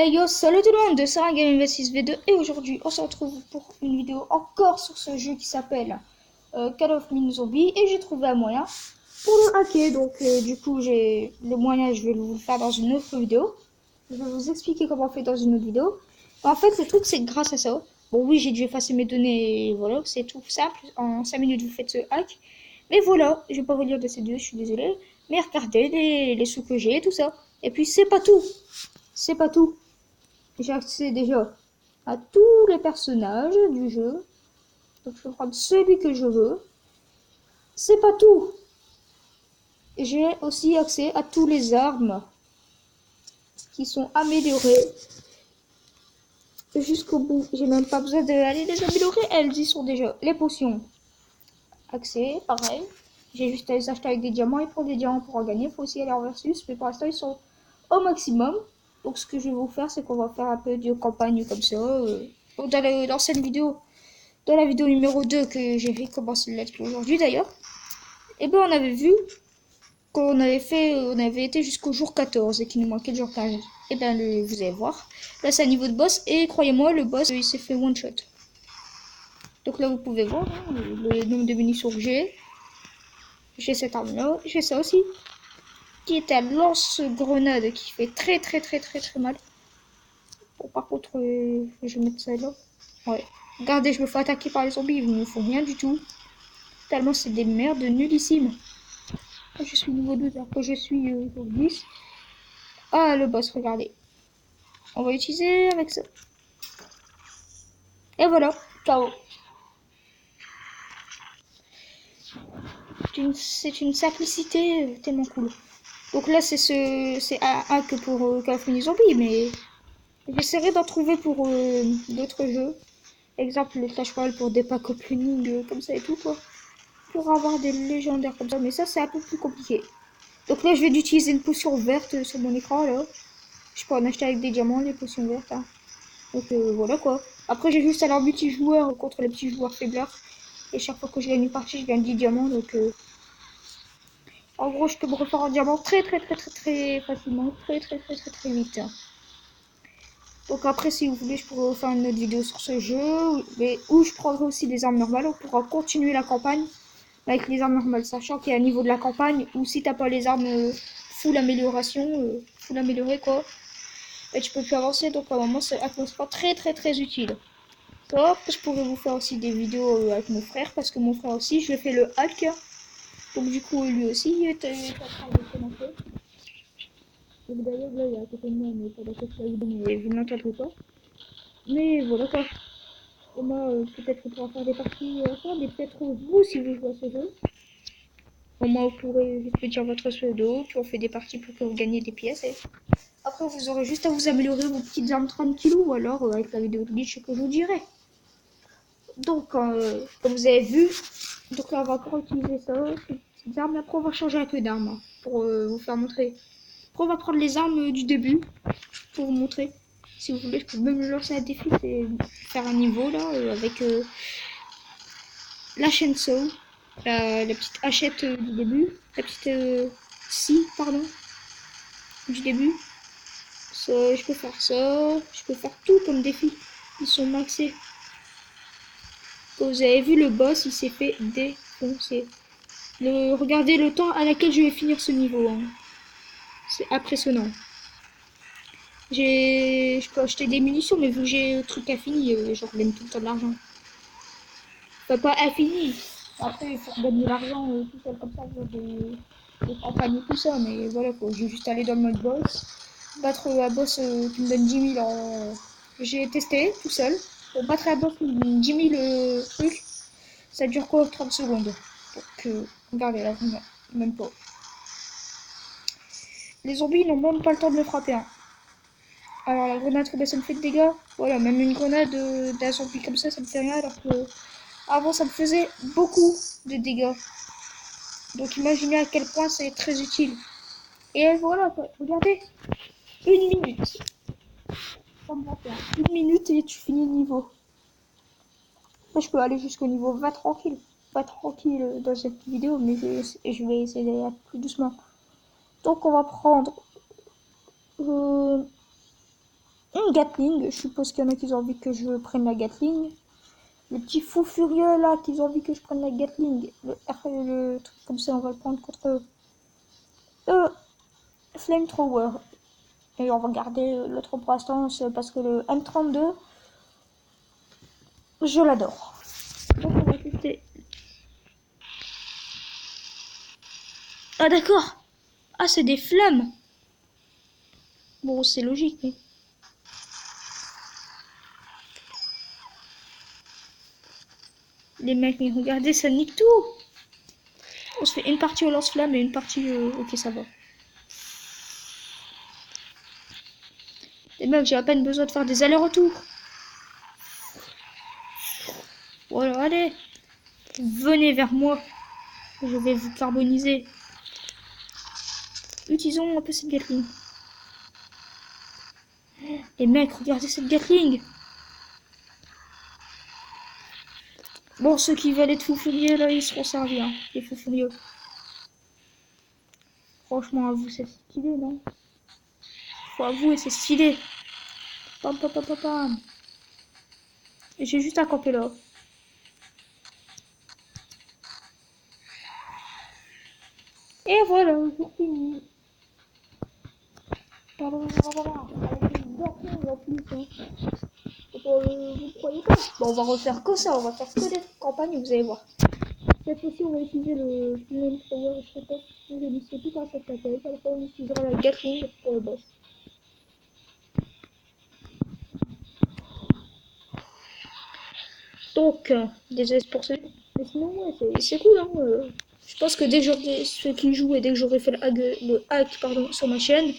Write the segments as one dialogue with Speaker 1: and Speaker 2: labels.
Speaker 1: Hey yo, salut tout le monde, c'est un Game 26 V2 et aujourd'hui on se retrouve pour une vidéo encore sur ce jeu qui s'appelle Call of Mini Zombie et j'ai trouvé un moyen pour le hacker. Donc du coup j'ai le moyen, je vais vous le faire dans une autre vidéo. Je vais vous expliquer comment on fait dans une autre vidéo. En fait le truc c'est que grâce à ça, bon oui j'ai dû effacer mes données, voilà c'est tout simple, en 5 minutes vous faites ce hack. Mais voilà, je vais pas vous lire de ces deux, je suis désolée. Mais regardez les sous que j'ai et tout ça. Et puis c'est pas tout, c'est pas tout. J'ai accès déjà à tous les personnages du jeu. Donc je peux prendre celui que je veux. C'est pas tout. J'ai aussi accès à tous les armes qui sont améliorées jusqu'au bout. J'ai même pas besoin d'aller les améliorer. Elles y sont déjà. Les potions. Accès, pareil. J'ai juste à les acheter avec des diamants. Et pour des diamants pour en gagner, il faut aussi aller en versus. Mais pour l'instant, ils sont au maximum. Donc ce que je vais vous faire, c'est qu'on va faire un peu de campagne comme ça. Dans l'ancienne vidéo. Dans la vidéo numéro 2 que j'ai fait commencer le let's play aujourd'hui d'ailleurs, et ben on avait vu qu'on avait fait, on avait été jusqu'au jour 14 et qu'il nous manquait le jour 15. Et ben vous allez voir, là c'est un niveau de boss et croyez-moi le boss il s'est fait one shot. Donc là vous pouvez voir hein, le nombre de munitions que j'ai cette arme là, j'ai ça aussi qui est un lance-grenade qui fait très mal. Bon par contre je vais mettre ça là. Ouais. Regardez, je me fais attaquer par les zombies, ils ne me font rien du tout. Tellement c'est des merdes nullissimes. Je suis niveau 12 alors que je suis niveau 10. Ah, le boss, regardez. On va utiliser avec ça. Et voilà, KO. C'est une simplicité tellement cool. Donc là, c'est un hack pour Call of Duty Zombie, mais j'essaierai d'en trouver pour d'autres jeux. Exemple, le Clash Royale pour des packs opening comme ça et tout, quoi. Pour avoir des légendaires comme ça, mais ça, c'est un peu plus compliqué. Donc là, je vais utiliser une potion verte sur mon écran, là. Je peux en acheter avec des diamants, les potions vertes, hein. Donc voilà quoi. Après j'ai juste à leur multijoueur contre les petits joueurs faiblards. Et chaque fois que je gagne une partie, je gagne 10 diamants. Donc en gros je peux me refaire en diamant très facilement. Très vite. Donc après si vous voulez je pourrais faire une autre vidéo sur ce jeu. Mais où je prendrai aussi des armes normales. On pourra continuer la campagne avec les armes normales. Sachant qu'il y a un niveau de la campagne où si t'as pas les armes full amélioration, full amélioré quoi. Et tu peux plus avancer. Donc à un moment c'est sera très utile. Hop, je pourrais vous faire aussi des vidéos avec mon frère parce que mon frère aussi, je lui ai fait le hack. Donc du coup, lui aussi, il est en train de commencer. Donc d'ailleurs, là, il est à côté de moi, mais pas d'accord que la vidéo, mais vous ne l'entendrez pas. Mais voilà quoi. Et moi, peut-être qu'on pourra faire des parties ensemble, et peut-être vous, si vous jouez à ce jeu. Au moins, vous pourrez juste me dire votre pseudo, puis on fait des parties pour que vous gagnez des pièces. Et après, vous aurez juste à vous améliorer vos petites armes tranquillou, ou alors avec la vidéo de glitch que je vous dirai. Donc, comme vous avez vu, donc là on va encore utiliser ça, ces petites armes. Après on va changer un peu d'armes pour vous faire montrer. Après on va prendre les armes du début pour vous montrer. Si vous voulez, je peux même lancer un défi, c'est faire un niveau là avec la chainsaw, la petite hachette du début, la petite scie, pardon, du début. Ça, je peux faire ça, je peux faire tout comme défi. Ils sont maxés. Comme vous avez vu, le boss il s'est fait défoncer. Regardez le temps à laquelle je vais finir ce niveau. Hein. C'est impressionnant. Je peux acheter des munitions, mais vu que j'ai le truc infini, genre je gagne tout le temps de l'argent. Enfin, pas infini. Après, il faut gagner de l'argent tout seul comme ça, genre des campagnes et tout ça. Mais voilà, quoi. Je vais juste aller dans le mode boss. Battre un boss qui me donne 10 000 en... J'ai testé tout seul. Pour battre un boss qui me donne 10 000 trucs, ça dure quoi 30 secondes. Donc, regardez là, même pas. Les zombies n'ont même pas le temps de me frapper. Hein. Alors la grenade, combien ça me fait de dégâts? Voilà, même une grenade d'un zombie comme ça me fait rien. Alors que avant, ça me faisait beaucoup de dégâts. Donc imaginez à quel point c'est très utile. Et voilà, quoi. Regardez. Une minute. Une minute et tu finis le niveau. Moi, je peux aller jusqu'au niveau 20 tranquille. Pas tranquille dans cette vidéo, mais je vais essayer d'aller plus doucement. Donc on va prendre... une Gatling. Je suppose qu'il y en a qui ont envie que je prenne la Gatling. Les petits fous furieux là, qui ont envie que je prenne la Gatling. Le truc comme ça, on va le prendre contre eux. Flamethrower. Et on va garder l'autre pour l'instant, parce que le M32, je l'adore. Donc on va tester. Ah d'accord. Ah c'est des flammes. Bon c'est logique mais... Les mecs, mais regardez, ça nique tout. On se fait une partie au lance-flamme et une partie... Ok, ça va. Les mecs, j'ai à peine besoin de faire des allers-retours. Voilà, allez. Venez vers moi. Je vais vous carboniser. Utilisons un peu cette Gatling. Les mecs, regardez cette Gatling. Bon, ceux qui veulent être fous furieux, là, ils seront servis, hein. Les fous furieux. Franchement, à vous, c'est stylé, non? Faut avouer, c'est stylé. Pam, pam, pam, pam, pam. Et j'ai juste à camper là. Et voilà, jour fini. Pardon, en plus, hein. Vous croyez pas? Bon, on va refaire que ça, on va faire que des campagnes, vous allez voir. Cette fois-ci, on va utiliser le flamethrower, je sais pas, je ne sais plus comment ça s'appelle. Cette fois, on utilisera la Gatling pour le boss. Donc, désolé pour ça. Mais sinon, ouais, c'est cool, hein. Je pense que dès que j'aurai ceux qui jouent et dès que j'aurai fait le hack pardon, sur ma chaîne,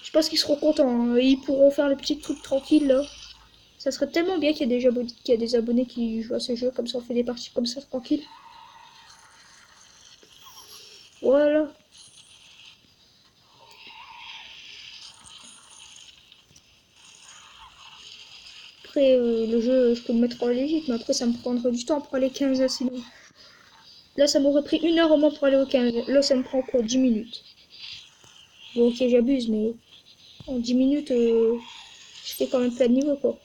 Speaker 1: je pense qu'ils seront contents, hein. Ils pourront faire les petits trucs tranquilles là. Ça serait tellement bien qu'il y ait des abonnés qui jouent à ce jeu, comme ça on fait des parties comme ça tranquille. Voilà. Après, le jeu, je peux le mettre en légit, mais après ça me prendrait du temps pour aller 15 sinon. Là, ça m'aurait pris 1 heure au moins pour aller au 15. Là, ça me prend quoi 10 minutes. Bon, ok, j'abuse, mais en 10 minutes, je fais quand même plein de niveau, quoi.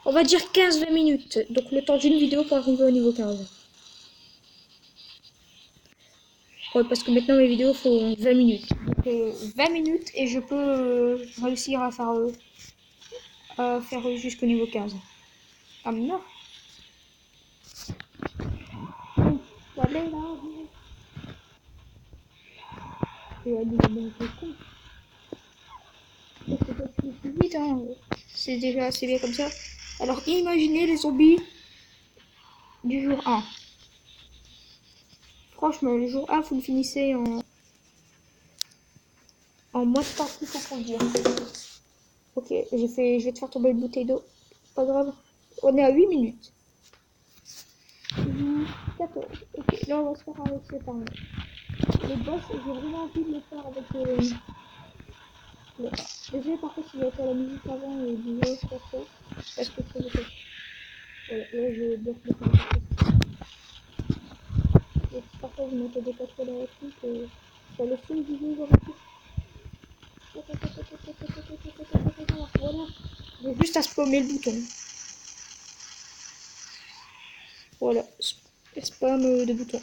Speaker 1: On va dire 15-20 minutes. Donc, le temps d'une vidéo pour arriver au niveau 15. Ouais, parce que maintenant, mes vidéos font 20 minutes. Donc, 20 minutes et je peux réussir à faire jusqu'au niveau 15. Ah, mais non. Faut aller là. Je vais aller dans le con. C'est pas plus vite, hein. C'est déjà assez bien comme ça. Alors, imaginez les zombies du jour 1. Franchement, le jour 1, vous le finissez en mode partie, faut le dire. Ok, je vais te faire tomber une bouteille d'eau. Pas grave. On est à 8 minutes. 14. Ok, là, on va se faire avec ce temps. Les boss, j'ai vraiment envie de le faire avec désolé, par contre, si j'ai fait la musique avant et du jeu, je sais pas trop. Parce que c'est ok. Voilà, là, je bloque le temps. Et parfois, vous m'entendez pas trop dans la truc. Sur le son du jeu, j'aurais pu. Voilà. J'ai juste à spammer le bouton. Voilà. Spam de bouton.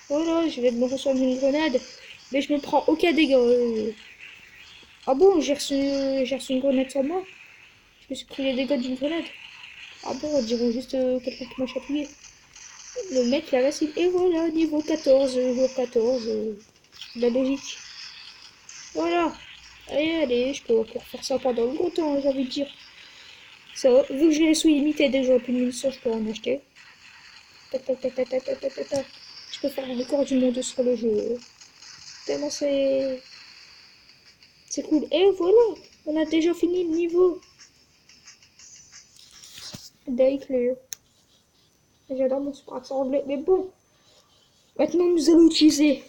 Speaker 1: Voilà, je vais me recevoir une grenade. Mais je me prends aucun dégât. Ah bon, j'ai reçu une grenade sur moi. Je me suis pris les dégâts d'une grenade. Ah bon, on dirait juste quelqu'un qui m'a chatouillé. Le mec, la vacille. Et voilà, niveau 14, jour 14. La logique. Voilà. Allez, allez, je peux encore faire ça pendant longtemps, j'ai envie de dire. Ça va, vu que j'ai les sous illimités, dès que j'aurai plus de munitions, je peux en acheter. Tac, tac, tac, tac, tac, tac, tac, tac. Je peux faire un record du monde sur le jeu. Tellement c'est cool. Et voilà, on a déjà fini le niveau. Day clear. J'adore mon super accent anglais, mais bon. Maintenant, nous allons utiliser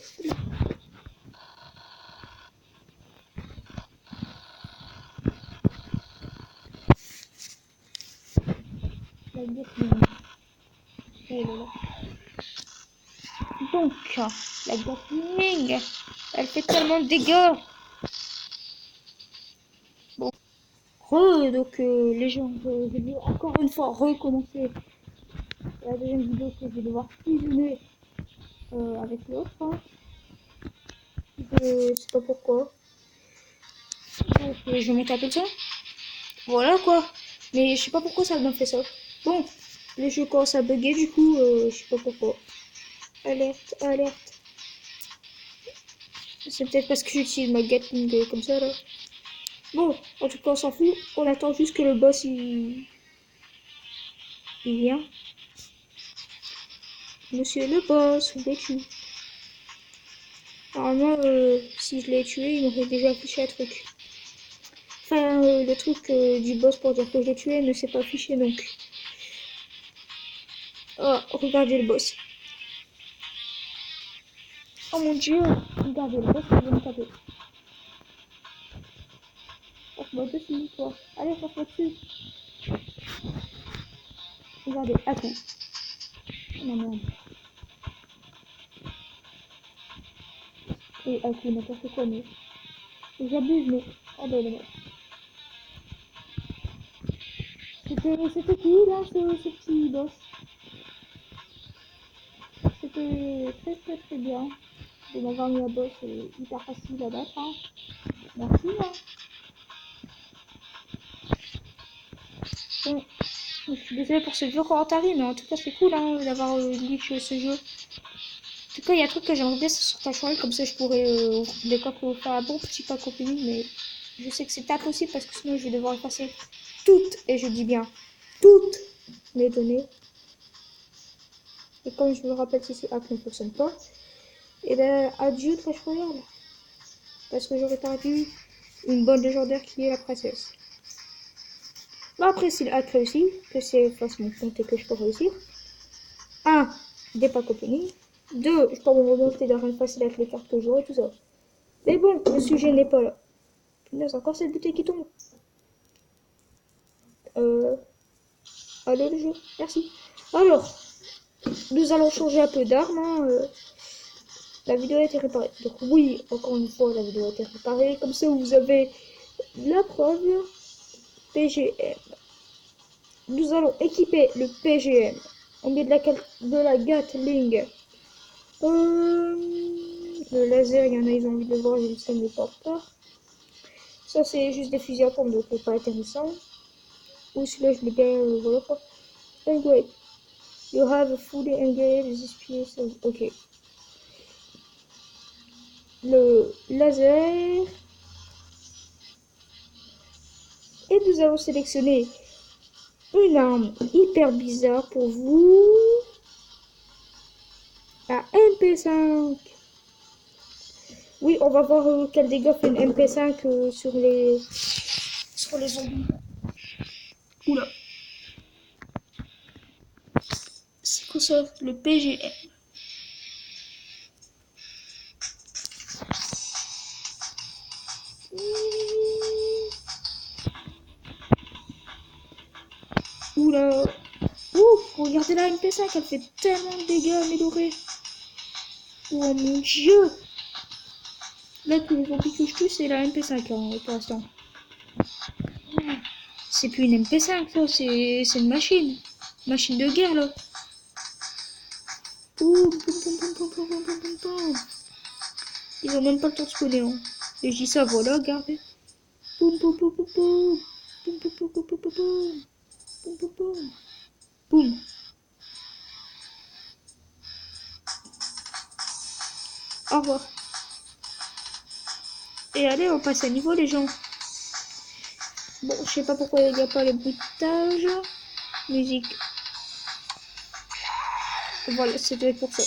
Speaker 1: la Gatling. Oh là là. Donc, la Gatling, elle fait tellement de dégâts. Donc les gens, je vais encore une fois recommencer la deuxième vidéo que je vais devoir fusionner avec l'autre. Hein. Je sais pas pourquoi. Donc je vais monter un peu ça. Voilà quoi. Mais je sais pas pourquoi ça m'a fait ça. Bon, le jeu commence à bugger du coup, je sais pas pourquoi. Alerte, alerte. C'est peut-être parce que j'utilise ma Gatling comme ça là. Bon, en tout cas on s'en fout. On attend juste que le boss il vient. Monsieur le boss, où es-tu? Normalement, si je l'ai tué, il m'aurait déjà affiché un truc. Enfin, le truc du boss pour dire que je l'ai tué ne s'est pas affiché donc. Oh, regardez le boss. Oh mon dieu, regardez le boss, il va me taper. Passe-moi dessus, toi. Allez, passe-moi dessus. Regardez, à coup. Non, merde. Et à coup, n'importe quoi, mais. J'abuse, mais. Oh ben, non. C'était qui, là, ce petit boss? C'était très, très, très bien. De m'avoir mis un boss hyper facile à battre, hein. Merci, hein. Bon, je suis désolée pour ce vieux commentaire, mais en tout cas, c'est cool, hein, d'avoir glitch ce jeu. En tout cas, il y a un truc que j'aimerais bien, c'est sur ta channel, comme ça je pourrais des fois faire un bon petit pack opening, mais je sais que c'est impossible parce que sinon je vais devoir effacer toutes, et je dis bien toutes mes données. Et comme je me rappelle si ce hack ne fonctionne pas, et ben adieu Clash Royale. Parce que j'aurais perdu une bonne légendaire qui est la princesse. Bon, après, si le hack réussit, que c'est face mon compte et que je peux réussir, 1. Des packs opening. 2. Je peux me remonter d'argent facile avec les cartes que j'aurai, tout ça. Mais bon, le sujet n'est pas là. Punaise, encore cette bouteille qui tombe. Allez le jeu, merci. Alors, nous allons changer un peu d'arme. Hein. La vidéo a été réparée. Donc oui, encore une fois, la vidéo a été réparée. Comme ça, vous avez la preuve. PGM. Nous allons équiper le PGM. On met de la Gatling. Le laser, il y en a, ils ont envie de le voir, je ne me porte pas. Ça, c'est juste des fusils à pompe, donc c'est pas intéressant. Ou celui-là, je l'ai bien, voilà quoi. Engage. You have fully engaged this piece. Ok. Le laser. Et nous allons sélectionner une arme hyper bizarre pour vous. La MP5. Oui, on va voir quel dégât fait une MP5 sur les zombies. Oula. C'est quoi ça? Le PGM. Oula. Ouf, regardez la MP5, elle fait tellement de dégâts améliorés. Oh mon dieu. Là, tous les zombies que je tue, c'est la MP5 hein, pour l'instant. C'est plus une MP5, ça, c'est une machine. Machine de guerre, là. Boum, boum, boum, boum, boum, boum, boum, boum, boum. Ils ont même pas le temps de spawner. Hein. Et je dis ça, voilà, regardez. Boum, boum, boum, boum, boum. Boum, boum, boum, boum, boum, boum, boum. Boum, boum, boum. Boum. Au revoir. Et allez, on passe à niveau, les gens. Bon, je sais pas pourquoi il n'y a pas le bruitage. Musique. Voilà, c'était pour ça.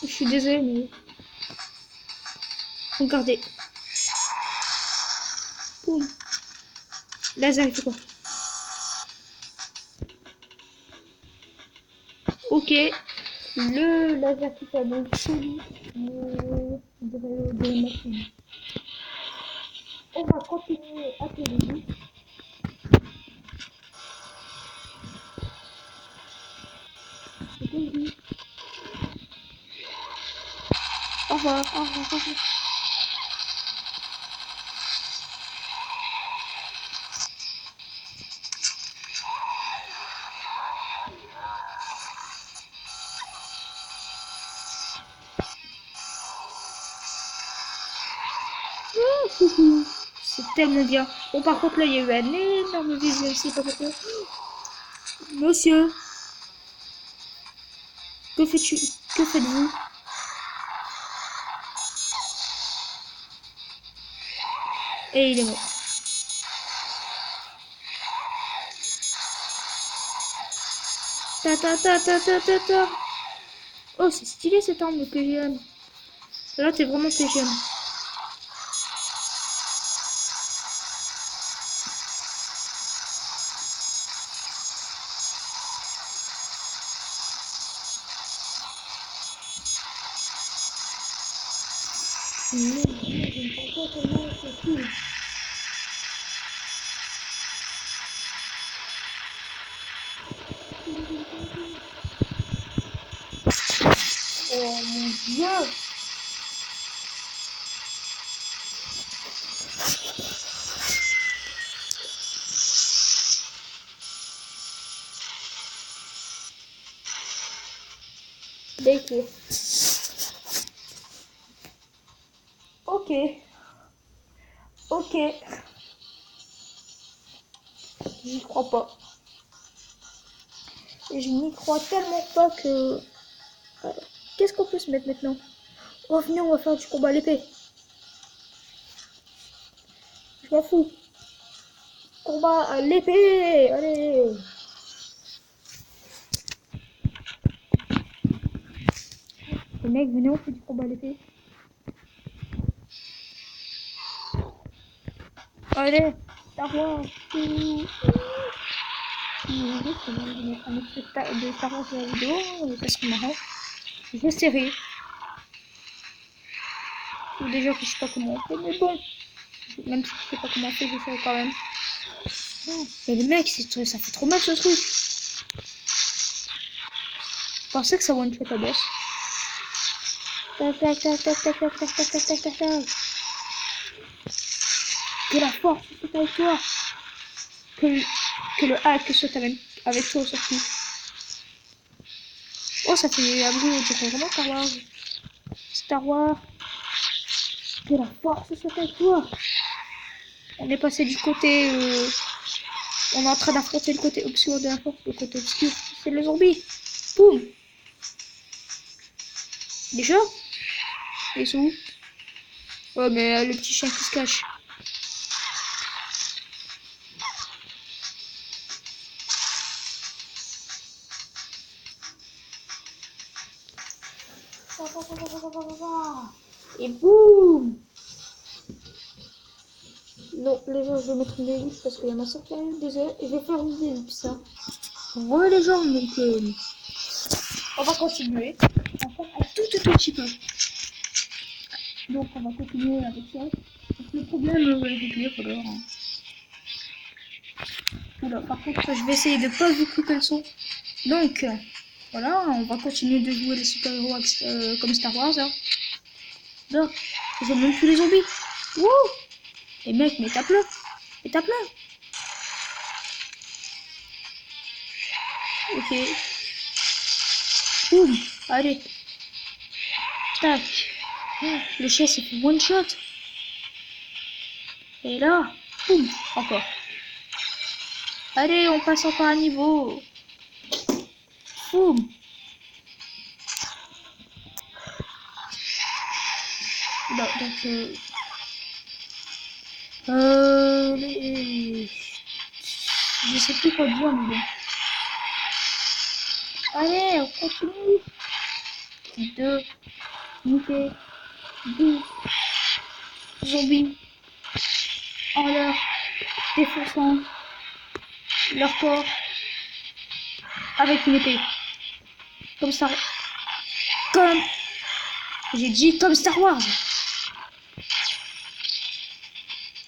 Speaker 1: Je suis désolée, mais... Regardez. Boum. Laser, il fait quoi? Ok. Le laser qui fait mon folie. De machine. On va continuer à téléviser. Au revoir, au revoir, au revoir. C'est tellement bien. Bon, par contre, là, il y a eu un énorme vide, je sais pas pourquoi. Monsieur, que fais-tu? Que faites-vous? Et il est mort. Ta ta ta ta ta ta ta. Oh, c'est stylé cette arme que j'aime. Là, t'es vraiment PGM. Oh mon dieu! D'accord. Ok. Ok. J'y crois pas. Et je n'y crois tellement pas que... Qu'est-ce qu'on peut se mettre maintenant? Oh, venez, on va faire du combat à l'épée. Je m'en fous. Combat à l'épée. Allez. Les mecs, venez, on fait du combat à l'épée. Allez. Star Wars. Je vais mettre un autre de Star Wars sur la vidéo. Ça serait marrant. J'essaierai. Déjà que je sais pas comment on fait, mais bon. Même si je sais pas comment on fait, j'essaierai quand même. Mais les mecs, ça fait trop mal ce truc. Je pensais que ça one shot à boss. Tac tac tac tac tac tac tac tac tac tac tac tac. Que la force soit avec toi. Que le hack soit avec toi surtout. Oh, ça fait un bruit, on dirait vraiment Star Wars. Star Wars. Que la force soit avec toi. On est passé du côté... on est en train d'affronter le côté obscur de la force. Le côté obscur, c'est le zombie. Boum. Déjà? Ils sont où? Ouais, mais le petit chien qui se cache. Et boum. Non, les gens, je vais mettre une ellipse parce qu'il y a ma soeur qui arrive déjà et je vais faire une ellipse. Hein. Ouais, les gens, donc on va continuer. Encore un tout petit peu. Donc on va continuer avec ça. Donc, le problème avec les couleurs. Hein. Oula, par contre, je vais essayer de pas vous couper le son. Donc, voilà, on va continuer de jouer les super-héros comme Star Wars. Hein. Donc, je même plus les zombies. Wouh! Les mecs, mais tape-le! Mais tape-le! Ok. Boum! Allez. Tac. Le chien s'est fait one shot. Et là, boum! Encore. Allez, on passe encore un niveau. Boum! Bon, donc, je sais plus quoi dire, mais bon. Allez, on continue. 2 unités, 12 zombies en leur défonçant leur corps avec une épée. Comme ça. Comme. J'ai dit comme Star Wars.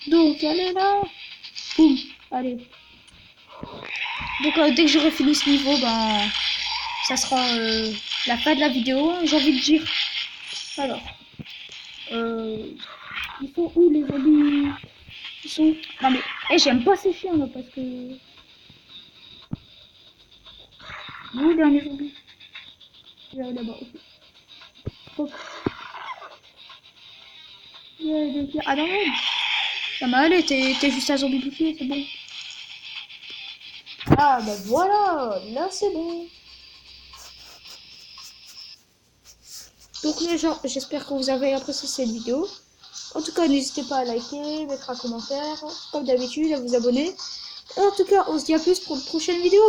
Speaker 1: Donc, allez là. Boum. Allez. Donc, dès que j'aurai fini ce niveau, ben. Ça sera la fin de la vidéo. J'ai envie de dire. Alors. Ils sont où les zombies? Ils sont. Non mais. Eh, j'aime pas ces chiens là parce que. Où le dernier zombie? Là-bas, ok. Hop. Ah non, non. Ça m'a allé, t'es juste un zombie bouclier, c'est bon. Ah bah voilà, là c'est bon. Donc les gens, j'espère que vous avez apprécié cette vidéo. En tout cas, n'hésitez pas à liker, mettre un commentaire, comme d'habitude, à vous abonner. Et en tout cas, on se dit à plus pour une prochaine vidéo.